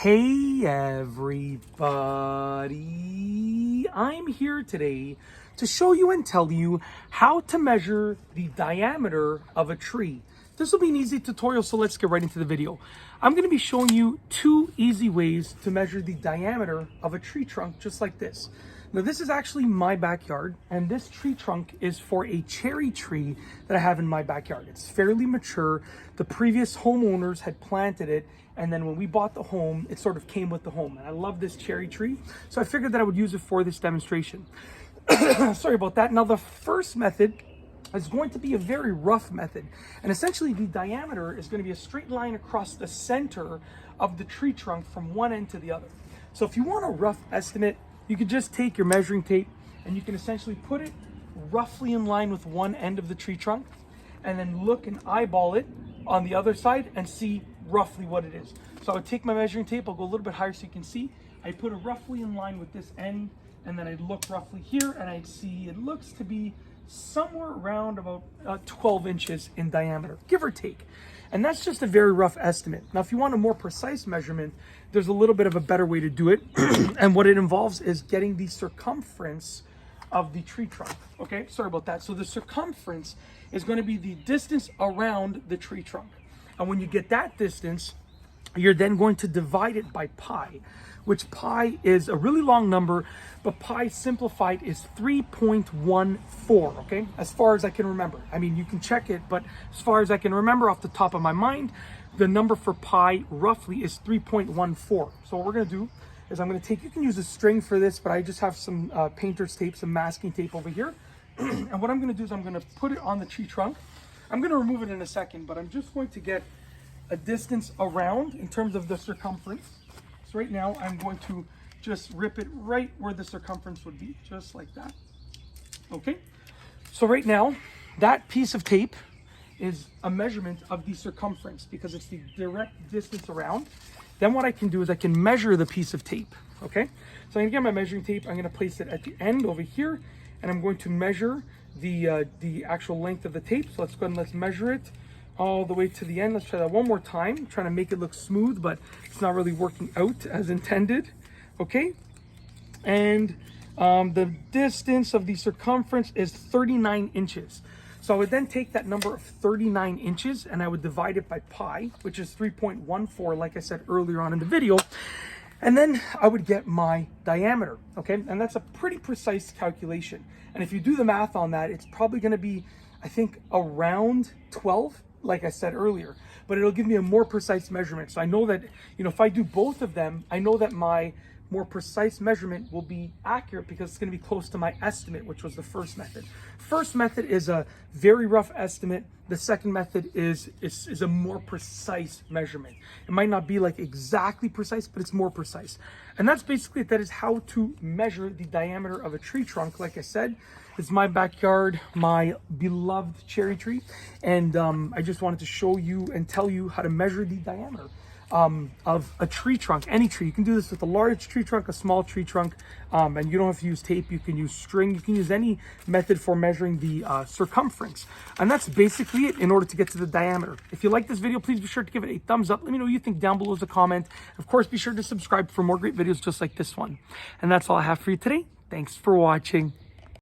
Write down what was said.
Hey everybody, I'm here today to show you and tell you how to measure the diameter of a tree. This will be an easy tutorial, so let's get right into the video. I'm going to be showing you two easy ways to measure the diameter of a tree trunk, just like this. Now this is actually my backyard, and this tree trunk is for a cherry tree that I have in my backyard. It's fairly mature. The previous homeowners had planted it, and then when we bought the home, it sort of came with the home. And I love this cherry tree, so I figured that I would use it for this demonstration. Sorry about that. Now the first method is going to be a very rough method, and essentially the diameter is going to be a straight line across the center of the tree trunk from one end to the other. So if you want a rough estimate, you can just take your measuring tape and you can essentially put it roughly in line with one end of the tree trunk, and then look and eyeball it on the other side and see roughly what it is. So I would take my measuring tape, I'll go a little bit higher so you can see. I put it roughly in line with this end, and then I'd look roughly here and I'd see it looks to be somewhere around about 12 inches in diameter, give or take. And that's just a very rough estimate. Now, if you want a more precise measurement, there's a little bit of a better way to do it. And what it involves is getting the circumference of the tree trunk. Okay, sorry about that. So the circumference is going to be the distance around the tree trunk. And when you get that distance, you're then going to divide it by pi, which pi is a really long number, but pi simplified is 3.14, okay? As far as I can remember. I mean, you can check it, but as far as I can remember off the top of my mind, the number for pi roughly is 3.14. So what we're gonna do is I'm gonna take, you can use a string for this, but I just have some painter's tape, some masking tape over here. And what I'm gonna do is I'm gonna put it on the tree trunk. I'm gonna remove it in a second, but I'm just going to get a distance around in terms of the circumference. So right now I'm going to just rip it right where the circumference would be, just like that. Okay, so right now that piece of tape is a measurement of the circumference because it's the direct distance around. Then what I can do is I can measure the piece of tape. Okay, so I'm gonna get my measuring tape, I'm gonna place it at the end over here, and I'm going to measure the actual length of the tape. So let's go ahead and let's measure it all the way to the end. Let's try that one more time. I'm trying to make it look smooth, but it's not really working out as intended. Okay, and the distance of the circumference is 39 inches. So I would then take that number of 39 inches and I would divide it by pi, which is 3.14, like I said earlier on in the video. And then I would get my diameter, okay? And that's a pretty precise calculation. And if you do the math on that, it's probably gonna be, I think, around 12, like I said earlier, but it'll give me a more precise measurement. So I know that, you know, if I do both of them, I know that my more precise measurement will be accurate because it's going to be close to my estimate, which was the first method. First method is a very rough estimate. The second method is a more precise measurement. It might not be like exactly precise, but it's more precise. And that's basically it. That is how to measure the diameter of a tree trunk. Like I said, it's my backyard, my beloved cherry tree. And I just wanted to show you and tell you how to measure the diameter of a tree trunk, any tree. You can do this with a large tree trunk, a small tree trunk, and you don't have to use tape. You can use string. You can use any method for measuring the circumference. And that's basically it in order to get to the diameter. If you like this video, please be sure to give it a thumbs up. Let me know what you think down below as a comment. Of course, be sure to subscribe for more great videos just like this one. And that's all I have for you today. Thanks for watching.